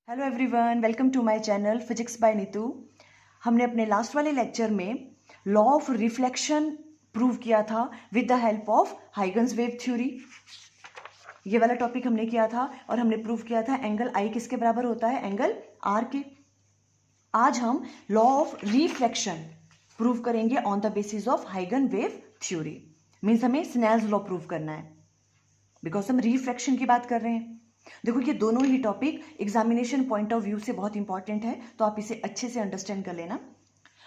Hello everyone, welcome to my channel physics by Neetu. हमने अपने last वाले लेक्चर में लॉ ऑफ रिफ्लेक्शन प्रूव किया था with the help of Huygens wave theory. ये वाला टॉपिक हमने किया था और हमने प्रूव किया था एंगल आई किसके बराबर होता है, एंगल आर के। आज हम लॉ ऑफ रिफ्लेक्शन प्रूव करेंगे ऑन द बेसिस ऑफ हाइगन वेव थ्योरी। मीन्स हमें स्नेल्स लॉ प्रूव करना है बिकॉज हम रिफ्लेक्शन की बात कर रहे हैं। देखो ये दोनों ही topic examination point of view से बहुत इंपॉर्टेंट है, तो आप इसे अच्छे से अंडरस्टैंड कर लेना।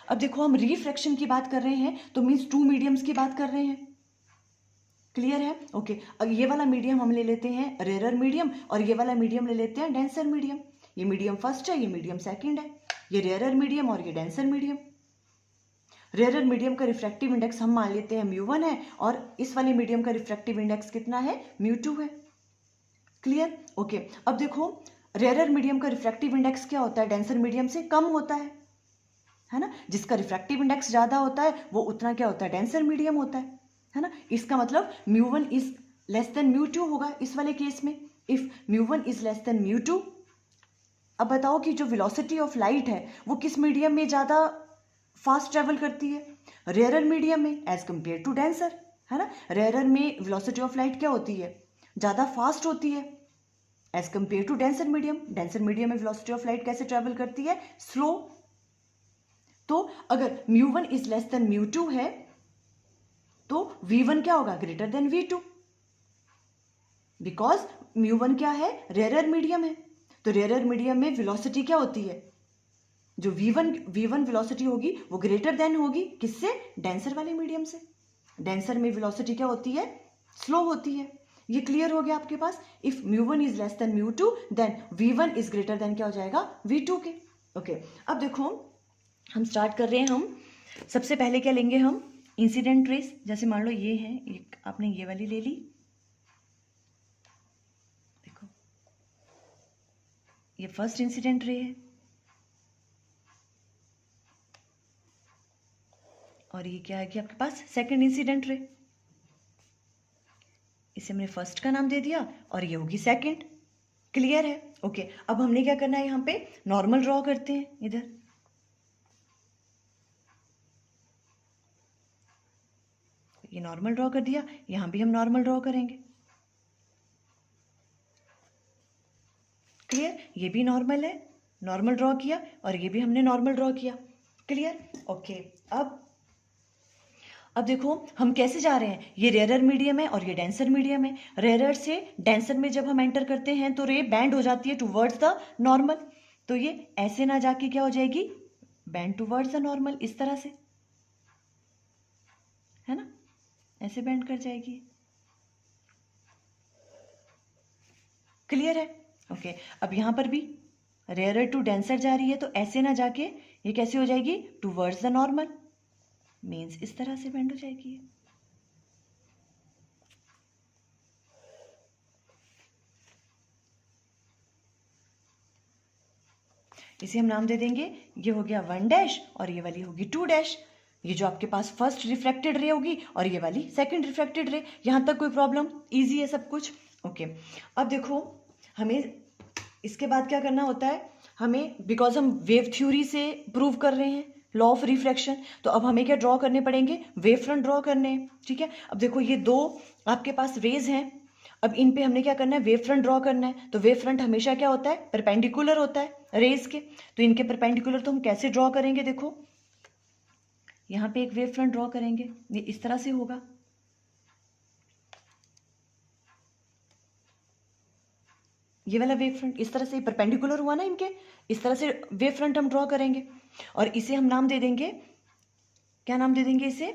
अब देखो हम रिफ्रैक्शन की बात कर रहे हैं तो मीन्स टू मीडियम्स की बात कर रहे हैं। क्लियर है? ओके। अब ये वाला मीडियम हम ले लेते हैं रेयर मीडियम और ये वाला मीडियम ले लेते हैं डेंसर मीडियम। ये मीडियम फर्स्ट है, ये मीडियम सेकेंड है, ये रेयर मीडियम और ये डेंसर मीडियम। रेयर मीडियम का रिफ्रैक्टिव इंडेक्स हम मान लेते हैं μ1 है और इस वाले मीडियम का रिफ्रैक्टिव इंडेक्स कितना है, μ2 है। क्लियर? ओके। अब देखो रेयर मीडियम का रिफ्रैक्टिव इंडेक्स क्या होता है, डेंसर मीडियम से कम होता है ना। जिसका रिफ्रैक्टिव इंडेक्स ज्यादा होता है वो उतना क्या होता है, डेंसर मीडियम होता है ना। इसका मतलब μ1 इज लेस देन μ2 होगा इस वाले केस में, इफ μ1 इज लेस देन μ2। अब बताओ कि जो वेलोसिटी ऑफ लाइट है वो किस मीडियम में ज्यादा फास्ट ट्रेवल करती है, रेयर मीडियम में एज कंपेयर टू डेंसर, है ना। रेयर में वेलोसिटी ऑफ लाइट क्या होती है, ज्यादा फास्ट होती है as compare to denser medium. Denser medium में वेलोसिटी ऑफ लाइट कैसे ट्रेवल करती है, स्लो। तो अगर μ1 इज लेस देन μ2 है तो v1 क्या होगा, ग्रेटर देन v2, बिकॉज μ1 क्या है, रेयर मीडियम है। तो रेयर मीडियम में वेलोसिटी क्या होती है, जो v1 वेलोसिटी होगी वो ग्रेटर देन होगी किससे, डेंसर वाले मीडियम से। डेंसर में वेलोसिटी क्या होती है, स्लो होती है। ये क्लियर हो गया आपके पास। If μ1 is less than μ2 then v1 is greater than क्या हो जाएगा, v2 के। ओके। अब देखो हम स्टार्ट कर रहे हैं। हम सबसे पहले क्या लेंगे, हम इंसिडेंट रेस। जैसे मान लो ये है, एक आपने ये वाली ले ली, देखो ये फर्स्ट इंसिडेंट रे है और ये क्या है कि आपके पास सेकंड इंसिडेंट रे। इसे हमने फर्स्ट का नाम दे दिया और ये होगी सेकंड। क्लियर है? ओके। अब हमने क्या करना है, यहाँ पे नॉर्मल ड्रॉ करते हैं। इधर ये नॉर्मल ड्रॉ कर दिया, यहां भी हम नॉर्मल ड्रॉ करेंगे। क्लियर? ये भी नॉर्मल है, नॉर्मल ड्रॉ किया और ये भी हमने नॉर्मल ड्रॉ किया। क्लियर? ओके। अब देखो हम कैसे जा रहे हैं, ये रेयर मीडियम है और ये डेंसर मीडियम है। रेयर से डेंसर में जब हम एंटर करते हैं तो रे बैंड हो जाती है टुवर्ड्स द नॉर्मल। तो ये ऐसे ना जाके क्या हो जाएगी, बैंड टुवर्ड्स द नॉर्मल, इस तरह से, है ना, ऐसे बैंड कर जाएगी। क्लियर है? ओके। अब यहां पर भी रेयर टू डेंसर जा रही है तो ऐसे ना जाके ये कैसे हो जाएगी, टुवर्ड्स द नॉर्मल, मीन्स इस तरह से बेंड हो जाएगी। इसे हम नाम दे देंगे, ये हो गया 1 डैश और ये वाली होगी 2 डैश। ये जो आपके पास फर्स्ट रिफ्लेक्टेड रे होगी और ये वाली सेकंड रिफ्लेक्टेड रे। यहां तक कोई प्रॉब्लम, इजी है सब कुछ। ओके। अब देखो हमें इसके बाद क्या करना होता है, हमें बिकॉज हम वेव थ्योरी से प्रूव कर रहे हैं लॉ ऑफ रिफ्लेक्शन, तो अब हमें क्या ड्रॉ करने पड़ेंगे, वेव फ्रंट ड्रॉ करने हैं। ठीक है। अब देखो ये दो आपके पास रेज हैं, अब इन पे हमने क्या करना है, वेव फ्रंट ड्रॉ करना है। तो वेव फ्रंट हमेशा क्या होता है, परपेंडिकुलर होता है रेज के। तो इनके परपेंडिकुलर तो हम कैसे ड्रॉ करेंगे, देखो यहां पे एक वेव फ्रंट ड्रॉ करेंगे, ये इस तरह से होगा। ये वाला वेव फ्रंट इस तरह से परपेंडिकुलर हुआ ना इनके, इस तरह से वेव फ्रंट हम ड्रॉ करेंगे और इसे हम नाम दे देंगे, क्या नाम दे देंगे इसे,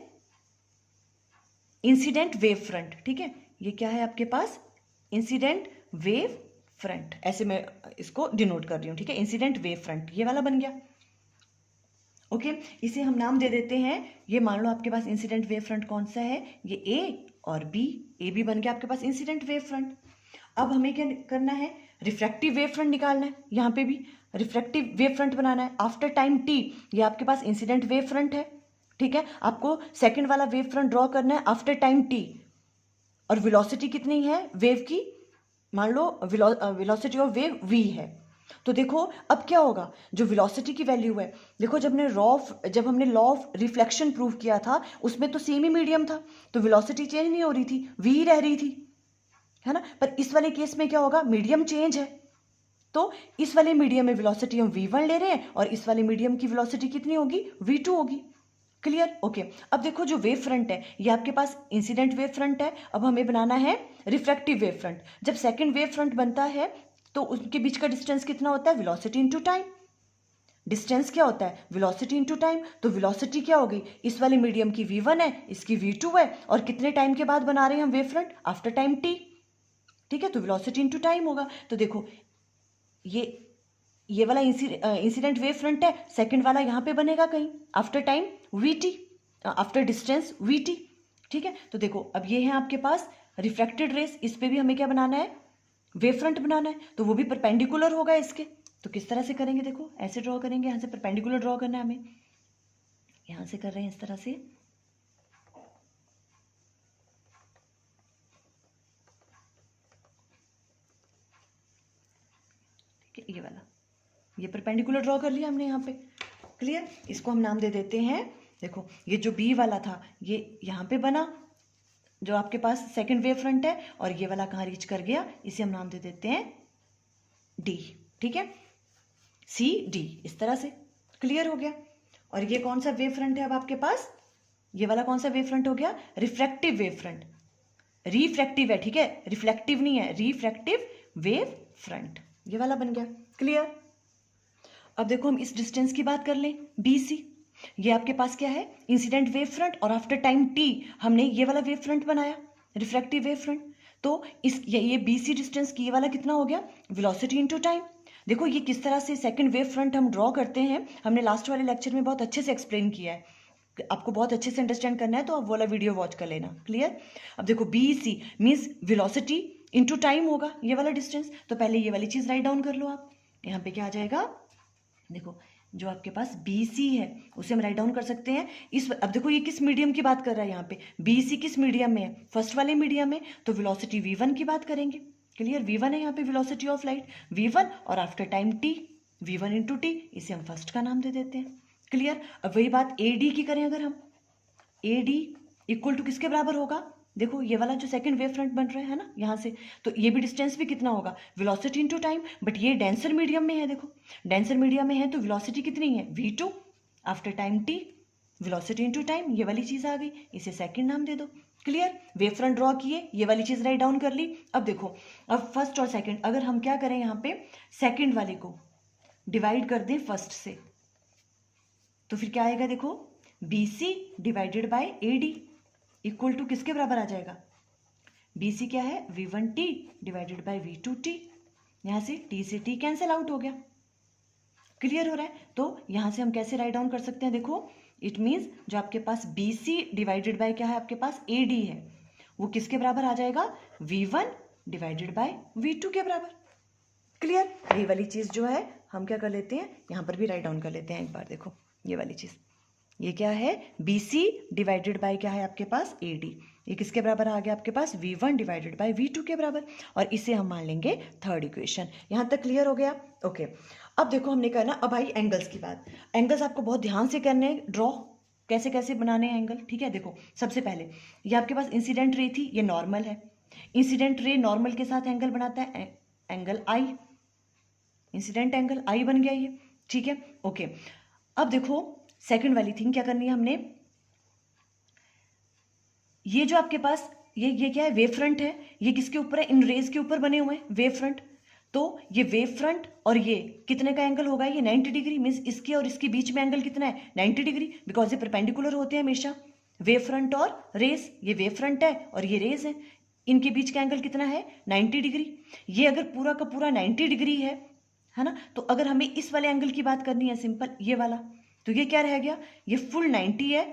इंसिडेंट वेव फ्रंट। ठीक है। ये क्या है आपके पास, इंसिडेंट वेव फ्रंट, ऐसे मैं इसको डिनोट कर रही हूं। ठीक है, इंसिडेंट वेव फ्रंट ये वाला बन गया। ओके। इसे हम नाम दे देते हैं, ये मान लो आपके पास इंसिडेंट वेव फ्रंट कौन सा है, ये ए और बी। ए बी बन गया आपके पास इंसिडेंट वेव फ्रंट। अब हमें क्या करना है, रिफ्रैक्टिव वेव फ्रंट निकालना है। यहाँ पे भी रिफ्रैक्टिव वेव फ्रंट बनाना है आफ्टर टाइम टी। ये आपके पास इंसिडेंट वेव फ्रंट है। ठीक है। आपको सेकंड वाला वेव फ्रंट ड्रॉ करना है आफ्टर टाइम टी, और वेलोसिटी कितनी है वेव की, मान लो वेलोसिटी ऑफ वेव v है। तो देखो अब क्या होगा, जो वेलोसिटी की वैल्यू है, देखो जब हमने लॉ ऑफ रिफ्लेक्शन प्रूव किया था उसमें तो सेम ही मीडियम था, तो वेलोसिटी चेंज नहीं हो रही थी, v रह रही थी, है ना। पर इस वाले केस में क्या होगा, मीडियम चेंज है, तो इस वाले मीडियम में वेलोसिटी हम v1 ले रहे हैं और इस वाले मीडियम की वेलोसिटी कितनी होगी, v2 होगी। Clear, okay. अब देखो जो वेव फ्रंट है ये आपके पास इंसिडेंट वेव फ्रंट है, अब हमें बनाना है रिफ्रैक्टिव वेव फ्रंट। जब सेकंड वेव फ्रंट बनता है तो उनके बीच का डिस्टेंस कितना होता है, वेलोसिटी इनटू टाइम। डिस्टेंस क्या होता है, वेलोसिटी इनटू टाइम। तो वेलोसिटी क्या होगी, इस वाले मीडियम की v1 है, इसकी v2 है, और कितने टाइम के बाद बना रहे हैं हम wave front, after time t। ठीक है, तो वेलोसिटी इनटू टाइम होगा। तो देखो ये वाला इंसिडेंट वेव फ्रंट है, सेकंड वाला यहाँ पे बनेगा कहीं after time vt, after distance vt। ठीक है, तो देखो अब ये है आपके पास रिफ्रैक्टेड रेस, इस पे भी हमें क्या बनाना है, वेव फ्रंट बनाना है, तो वो भी परपेंडिकुलर होगा इसके। तो किस तरह से करेंगे, देखो ऐसे ड्रॉ करेंगे, यहाँ से परपेंडिकुलर ड्रॉ करना है हमें, यहाँ से कर रहे हैं इस तरह से। ठीक है, ये वाला, ये परपेंडिकुलर ड्रॉ कर लिया हमने यहाँ पे। क्लियर, इसको हम नाम दे देते हैं, देखो ये जो बी वाला था ये यहाँ पे बना, जो आपके पास सेकंड वेव फ्रंट है, और ये वाला कहाँ रीच कर गया, इसे हम नाम दे देते हैं डी। ठीक है, सी डी, इस तरह से। क्लियर हो गया। और ये कौन सा वेव फ्रंट है अब आपके पास, ये वाला कौन सा वेव फ्रंट हो गया, रिफ्रैक्टिव वेव फ्रंट। रिफ्रैक्टिव है, ठीक है, रिफ्लेक्टिव नहीं है, रिफ्रैक्टिव वेव फ्रंट, ये वाला बन गया। क्लियर। अब देखो हम इस डिस्टेंस की बात कर लें, बी सी, ये आपके पास क्या है, इंसिडेंट वेव फ्रंट, और आफ्टर टाइम टी हमने ये वाला वेव फ्रंट बनाया, रिफ्रैक्टिव वेव फ्रंट। तो ये बी सी डिस्टेंस की ये वाला कितना हो गया, वेलोसिटी इनटू टाइम। देखो ये किस तरह से सेकंड वेव फ्रंट हम ड्रॉ करते हैं, हमने लास्ट वाले लेक्चर में बहुत अच्छे से एक्सप्लेन किया है, आपको बहुत अच्छे से अंडरस्टैंड करना है तो आप वो वाला वीडियो वॉच कर लेना। क्लियर। अब देखो B C means velocity into time होगा ये वाला डिस्टेंस, तो पहले ये वाली चीज राइट डाउन कर लो आप। यहाँ पे क्या आ जाएगा, देखो जो आपके पास BC है उसे हम राइट डाउन कर सकते हैं इस, अब देखो ये किस मीडियम की बात कर रहा है, यहाँ पे BC किस मीडियम में है, फर्स्ट वाले मीडियम में, तो वेलोसिटी v1 की बात करेंगे। क्लियर, v1 है यहाँ पे वेलोसिटी ऑफ लाइट, v1, और after time t, v1 into T, इसे हम फर्स्ट का नाम दे देते हैं। क्लियर। अब वही बात AD की करें, अगर हम AD इक्वल टू किसके बराबर होगा, देखो ये वाला जो सेकंड वेव फ्रंट बन रहा है ना यहाँ से, तो ये भी डिस्टेंस भी कितना होगा, वेलोसिटी इनटू टाइम, बट ये डेंसर मीडियम में है, देखो डेंसर मीडियम में है तो वेलोसिटी कितनी है, v2, after time t, velocity into time, ये वाली चीज आ गई, इसे सेकंड नाम दे दो। क्लियर, वेव फ्रंट ड्रॉ किए, ये वाली चीज राइट डाउन कर ली। अब देखो अब फर्स्ट और सेकंड, अगर हम क्या करें यहाँ पे सेकंड वाले को डिवाइड कर दें फर्स्ट से, तो फिर क्या आएगा, देखो BC divided by AD equal to किसके बराबर आ जाएगा, BC क्या है, v1t डिवाइडेड बाय v2t, यहां से t से t कैंसिल आउट हो गया। क्लियर हो रहा है, तो यहां से हम कैसे राइट डाउन कर सकते हैं, देखो इट मींस जो आपके पास BC डिवाइडेड बाय क्या है, आपके पास AD है, वो किसके बराबर आ जाएगा, v1 डिवाइडेड बाय v2 के बराबर। क्लियर, ये वाली चीज जो है हम क्या कर लेते हैं, यहां पर भी राइट डाउन कर लेते हैं एक बार, देखो ये वाली चीज, ये क्या है, BC डिवाइडेड बाय क्या है आपके पास, AD, ये किसके बराबर आ गया आपके पास, v1 डिवाइडेड बाय v2 के बराबर, और इसे हम मान लेंगे थर्ड इक्वेशन। यहां तक क्लियर हो गया। ओके, अब देखो हमने करना अब आई एंगल्स की बात। एंगल्स आपको बहुत ध्यान से करने हैं, ड्रॉ कैसे कैसे बनाने हैं एंगल। ठीक है, देखो सबसे पहले ये आपके पास इंसिडेंट रे थी, ये नॉर्मल है, इंसिडेंट रे नॉर्मल के साथ एंगल बनाता है एंगल आई, इंसिडेंट एंगल आई बन गया ये। ठीक है, ओके। अब देखो सेकंड वाली थिंग क्या करनी है हमने, ये जो आपके पास ये क्या है, वेव फ्रंट है, ये किसके ऊपर है, इन रेज के ऊपर बने हुए हैं वेव फ्रंट, तो ये वेव फ्रंट और ये कितने का एंगल होगा, ये 90 डिग्री, मींस इसके और इसके बीच में एंगल कितना है, 90 डिग्री, बिकॉज ये परपेंडिकुलर होते हैं हमेशा, वेव फ्रंट और रेस, ये वेव फ्रंट है और ये रेज है, इनके बीच का एंगल कितना है, 90 डिग्री। ये अगर पूरा का पूरा 90 डिग्री है ना, तो अगर हमें इस वाले एंगल की बात करनी है सिंपल, ये वाला, तो ये क्या रह गया, ये फुल 90 है,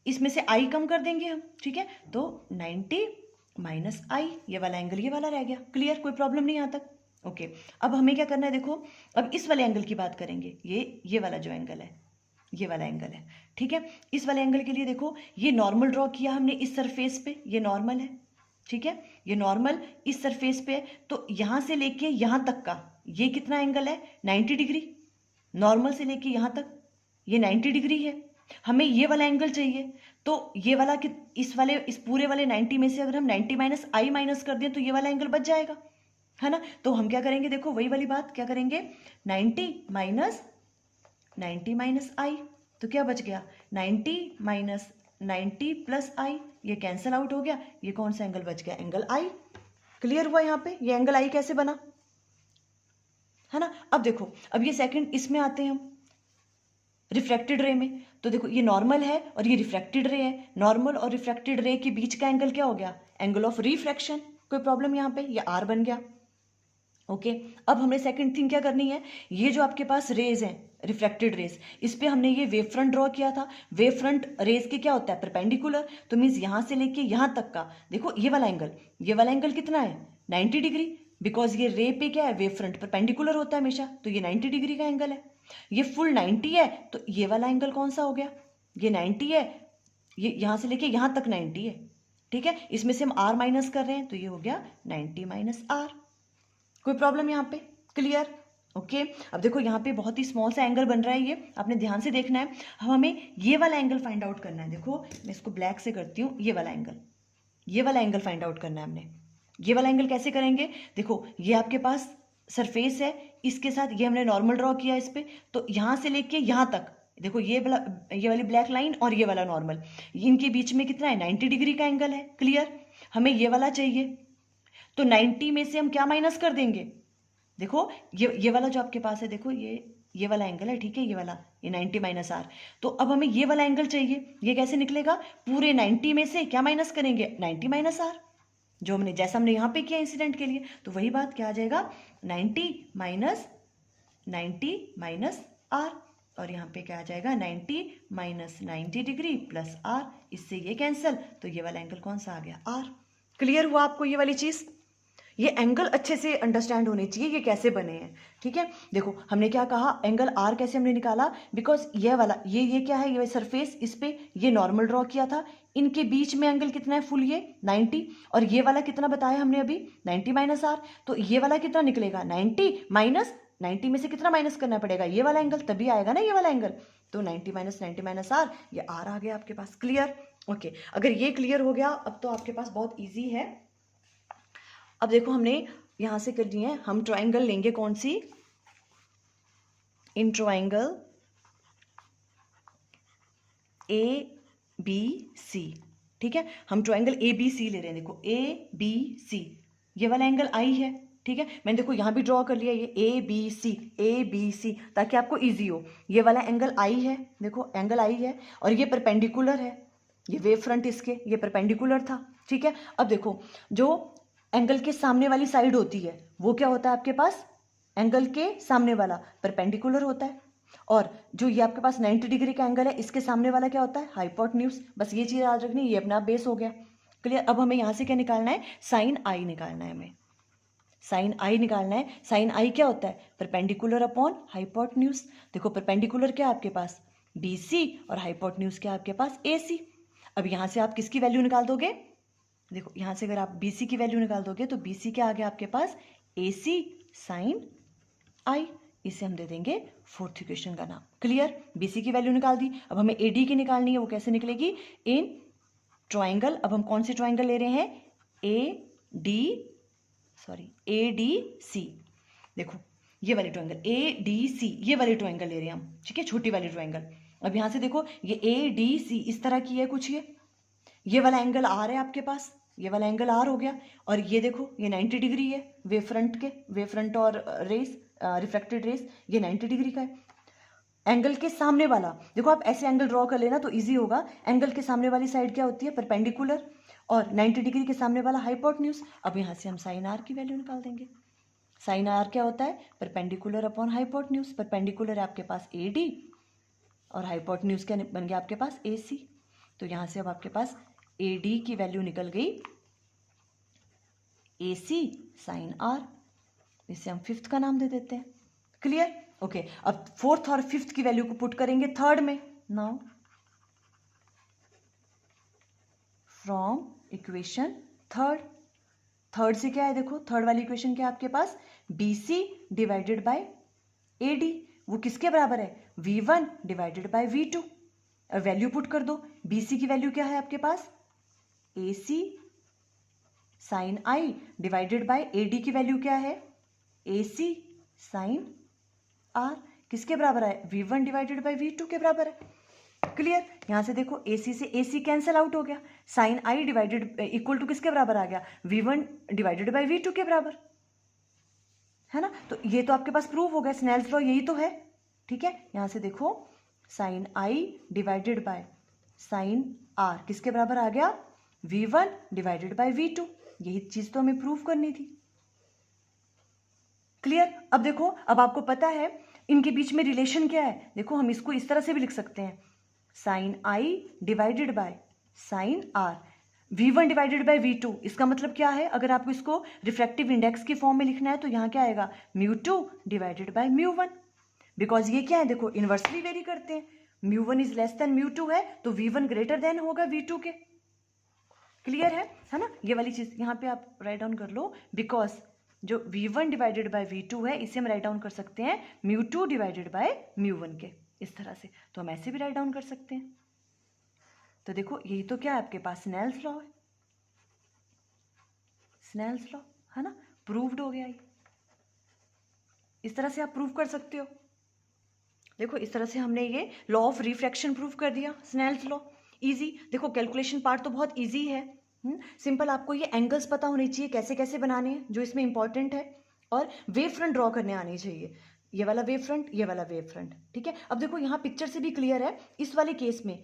इसमें से आई कम कर देंगे हम। ठीक है, तो 90 माइनस आई, ये वाला एंगल ये वाला रह गया। क्लियर, कोई प्रॉब्लम नहीं यहाँ तक। ओके, अब हमें क्या करना है, देखो अब इस वाले एंगल की बात करेंगे, ये वाला जो एंगल है, ये वाला एंगल है। ठीक है, इस वाले एंगल के लिए देखो ये नॉर्मल ड्रॉ किया हमने इस सरफेस पे, ये नॉर्मल है। ठीक है, ये नॉर्मल इस सरफेस पे है, तो यहां से लेके यहां तक का ये कितना एंगल है 90 डिग्री, नॉर्मल से लेके यहाँ तक ये 90 डिग्री है। हमें ये वाला एंगल चाहिए, तो ये वाला इस पूरे वाले 90 में से अगर हम 90 माइनस आई माइनस कर दें तो ये वाला एंगल बच जाएगा, है ना। तो हम क्या करेंगे, देखो वही वाली बात, क्या करेंगे 90 माइनस आई, तो क्या बच गया 90 माइनस 90 प्लस आई, ये कैंसिल आउट हो गया, ये कौन सा एंगल बच गया, एंगल आई। क्लियर हुआ यहाँ पे, ये एंगल आई कैसे बना, है ना। अब देखो, अब ये सेकंड इसमें आते हैं हम रिफ्रैक्टेड रे में, तो देखो ये नॉर्मल है और ये रिफ्रैक्टेड रे है, नॉर्मल और रिफ्रैक्टेड रे के बीच का एंगल क्या हो गया, एंगल ऑफ रिफ्रैक्शन। कोई प्रॉब्लम यहाँ पे, ये आर बन गया। ओके, अब हमें सेकंड थिंग क्या करनी है, ये जो आपके पास रेज हैं रिफ्रैक्टेड रेज, इस पे हमने ये वेव फ्रंट ड्रॉ किया था। वेव फ्रंट रेज के क्या होता है, परपेंडिकुलर, तो मीन्स यहां से लेके यहां तक का, देखो ये वाला एंगल कितना है 90 डिग्री, बिकॉज ये रे पे क्या है, वेव फ्रंट परपेंडिकुलर होता है हमेशा, तो ये 90 डिग्री का एंगल है। ये फुल 90 है, तो ये वाला एंगल कौन सा हो गया, ये 90 है, ये यहां से लेके यहां तक 90 है, ठीक है। इसमें से हम आर माइनस कर रहे हैं, तो ये हो गया 90 माइनस आर। कोई प्रॉब्लम यहाँ पे, क्लियर। ओके, अब देखो यहाँ पे बहुत ही स्मॉल सा एंगल बन रहा है, ये आपने ध्यान से देखना है। अब हमें ये वाला एंगल फाइंड आउट करना है। देखो मैं इसको ब्लैक से करती हूँ, ये वाला एंगल फाइंड आउट करना है हमने। ये वाला एंगल कैसे करेंगे, देखो ये आपके पास सरफेस है, इसके साथ ये हमने नॉर्मल ड्रॉ किया इस पे, तो यहाँ से लेके यहाँ तक देखो ये वाली ब्लैक लाइन और ये वाला नॉर्मल, इनके बीच में कितना है 90 डिग्री का एंगल है। क्लियर, हमें ये वाला चाहिए, तो 90 में से हम क्या माइनस कर देंगे, देखो ये वाला जो आपके पास है, देखो ये वाला एंगल है, ठीक है, ये 90 माइनस आर। तो अब हमें ये वाला एंगल चाहिए, ये कैसे निकलेगा, पूरे 90 में से क्या माइनस करेंगे 90 माइनस आर, जो जैसा हमने यहाँ पे किया इंसिडेंट के लिए, तो वही बात क्या आ जाएगा 90 माइनस आर, और यहाँ पे क्या आ जाएगा 90 माइनस 90 डिग्री प्लस आर, इससे ये कैंसिल, तो ये वाला एंगल कौन सा आ गया आर। क्लियर हुआ आपको ये वाली चीज, ये एंगल अच्छे से अंडरस्टैंड होने चाहिए ये कैसे बने हैं, ठीक है। देखो हमने क्या कहा, एंगल आर कैसे हमने निकाला, बिकॉज ये वाला ये क्या है, ये सरफेस, इस पे ये नॉर्मल ड्रॉ किया था, इनके बीच में एंगल कितना है फुल ये 90, और ये वाला कितना बताया हमने अभी 90 माइनस आर, तो ये वाला कितना निकलेगा 90 माइनस 90 में से कितना माइनस करना पड़ेगा, ये वाला एंगल, तभी आएगा ना ये वाला एंगल, तो 90 माइनस आर, ये आर आ गया आपके पास। क्लियर, ओके, अगर ये क्लियर हो गया अब तो आपके पास बहुत ईजी है। अब देखो हमने यहां से करनी है, हम ट्राइंगल लेंगे कौन सी, in triangle A B C, ठीक है, हम ट्राइंगल ए बी सी ले रहे हैं। देखो ए बी सी, ये वाला एंगल आई है, ठीक है, मैंने देखो यहां भी ड्रॉ कर लिया ये ए बी सी, ताकि आपको इजी हो। ये वाला एंगल आई है, देखो एंगल आई है, और ये परपेंडिकुलर है, ये वेव फ्रंट इसके ये परपेंडिकुलर था, ठीक है। अब देखो जो एंगल के सामने वाली साइड होती है वो क्या होता है आपके पास, एंगल के सामने वाला परपेंडिकुलर होता है, और जो ये आपके पास 90 डिग्री का एंगल है इसके सामने वाला क्या होता है हाइपोटेन्यूज। बस ये चीज याद रखनी, ये अपना बेस हो गया। क्लियर, अब हमें यहां से क्या निकालना है, साइन आई निकालना है, हमें साइन आई निकालना है। साइन आई क्या होता है, परपेंडिकुलर अपॉन हाइपोटेन्यूज। देखो परपेंडिकुलर क्या आपके पास BC और हाइपोटेन्यूज क्या आपके पास AC। अब यहां से आप किसकी वैल्यू निकाल दोगे, देखो यहां से अगर आप BC की वैल्यू निकाल दोगे तो BC क्या आ गया आपके पास AC साइन आई, इसे हम दे देंगे फोर्थ इक्वेशन का नाम। क्लियर, BC की वैल्यू निकाल दी, अब हमें AD की निकालनी है, वो कैसे निकलेगी, इन ट्राइंगल, अब हम कौन सी ट्राइंगल ले रहे हैं, ADC, देखो ये वाली ट्राइंगल ADC, ये वाली ट्राइंगल ले रहे हैं हम, ठीक है, छोटी वाली ट्राइंगल। अब यहां से देखो ये ADC इस तरह की है कुछ, ये वाला एंगल आर है आपके पास, ये वाला एंगल आर हो गया, और ये देखो ये 90 डिग्री है, वेव फ्रंट और रेस रिफ्लेक्टेड रेस, ये 90 डिग्री का है। एंगल के सामने वाला, देखो आप ऐसे एंगल ड्रॉ कर लेना तो इजी होगा, एंगल के सामने वाली साइड क्या होती है परपेंडिकुलर, और 90 डिग्री के सामने वाला हाइपोटेन्यूज। अब यहाँ से हम साइन आर की वैल्यू निकाल देंगे। साइन आर क्या होता है, परपेंडिकुलर अपॉन हाइपोटेन्यूज। परपेंडिकुलर है आपके पास AD और हाइपोटेन्यूज क्या बन गया आपके पास AC। तो यहाँ से अब आपके पास AD की वैल्यू निकल गई AC साइन R, इसे हम फिफ्थ का नाम दे देते हैं। क्लियर, ओके, अब फोर्थ और फिफ्थ की वैल्यू को पुट करेंगे थर्ड में। नाउ फ्रॉम इक्वेशन थर्ड से क्या है, देखो थर्ड वाली इक्वेशन क्या है आपके पास, BC डिवाइडेड बाय AD, वो किसके बराबर है? V1 divided by V2। और वैल्यू पुट कर दो। BC की वैल्यू क्या है आपके पास? AC sine I divided by AD की वैल्यू क्या है? AC sine R। किसके बराबर है? V1 डिवाइडेड बाय V2 के बराबर है। क्लियर? यहां से देखो AC से AC कैंसिल आउट हो गया। Sine I divided equal to किसके बराबर आ गया? V1 डिवाइडेड बाय V2 के बराबर, है ना? तो ये तो आपके पास प्रूव हो गया, स्नेल्स लॉ यही तो है। ठीक है, यहां से देखो sine I divided by sine R किसके बराबर आ गया? V1 divided by V2। यही चीज तो हमें प्रूव करनी थी। क्लियर? अब देखो, अब आपको पता है इनके बीच में रिलेशन क्या है। देखो हम इसको इस तरह से भी लिख सकते हैं, sine I divided by sine R, V1 divided by V2। इसका मतलब क्या है? अगर आपको इसको रिफ्रैक्टिव इंडेक्स की फॉर्म में लिखना है तो यहाँ क्या आएगा? μ2 डिवाइडेड बाय μ1। बिकॉज ये क्या है, देखो इनवर्सली वेरी करते हैं। μ1 इज लेस देन μ2 है तो V1 ग्रेटर देन होगा V2 के। क्लियर है ना? ये वाली चीज यहाँ पे आप राइट डाउन कर लो। बिकॉज जो V1 डिवाइडेड बाय V2 है इसे हम राइट डाउन कर सकते हैं μ2 डिवाइडेड बाय μ1 के, इस तरह से। तो हम ऐसे भी राइट डाउन कर सकते हैं। तो देखो यही तो क्या है आपके पास? स्नेल्स लॉ है। स्नेल्स लॉ है ना, प्रूव्ड हो गया ये। इस तरह से आप प्रूव कर सकते हो। देखो इस तरह से हमने ये लॉ ऑफ रिफ्रैक्शन प्रूव कर दिया, स्नेल्स लॉ। इजी। देखो कैलकुलेशन पार्ट तो बहुत इजी है। सिंपल, आपको ये एंगल्स पता होने चाहिए कैसे कैसे बनाने हैं, जो इसमें इंपॉर्टेंट है, और वेव फ्रंट ड्रॉ करने आने चाहिए। ये वाला वेव फ्रंट, ये वाला वेव फ्रंट। ठीक है, अब देखो यहाँ पिक्चर से भी क्लियर है। इस वाले केस में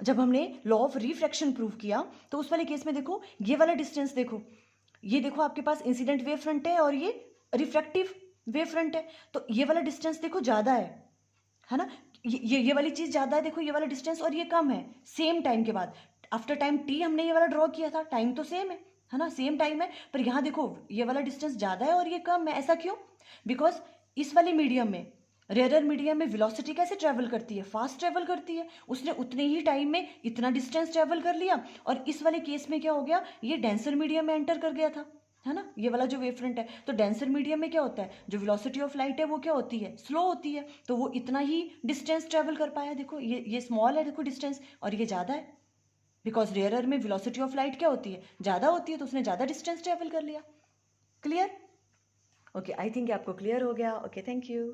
जब हमने लॉ ऑफ रिफ्रैक्शन प्रूव किया तो उस वाले केस में देखो ये वाला डिस्टेंस, देखो ये देखो आपके पास इंसिडेंट वेव फ्रंट है और ये रिफ्रैक्टिव वेव फ्रंट है। तो ये वाला डिस्टेंस देखो ज्यादा है ना? ये वाली चीज ज्यादा है, देखो ये वाला डिस्टेंस, और ये कम है। सेम टाइम के बाद, आफ्टर टाइम टी हमने ये वाला ड्रॉ किया था, टाइम तो सेम है ना? सेम टाइम है, पर यहाँ देखो ये वाला डिस्टेंस ज्यादा है और ये कम है। ऐसा क्यों? बिकॉज इस वाले मीडियम में, रेयर मीडियम में वेलोसिटी कैसे ट्रेवल करती है? फास्ट ट्रेवल करती है। उसने उतने ही टाइम में इतना डिस्टेंस ट्रेवल कर लिया। और इस वाले केस में क्या हो गया? ये डेंसर मीडियम में एंटर कर गया था, है ना? ये वाला जो वेव फ्रंट है, तो डेंसर मीडियम में क्या होता है? जो वेलोसिटी ऑफ लाइट है वो क्या होती है? स्लो होती है। तो वो इतना ही डिस्टेंस ट्रेवल कर पाया। देखो ये स्मॉल है, देखो डिस्टेंस, और ये ज्यादा है। बिकॉज रेयर में वेलोसिटी ऑफ लाइट क्या होती है? ज्यादा होती है, तो उसने ज्यादा डिस्टेंस ट्रेवल कर लिया। क्लियर? ओके, आई थिंक आपको क्लियर हो गया। Okay, thank you.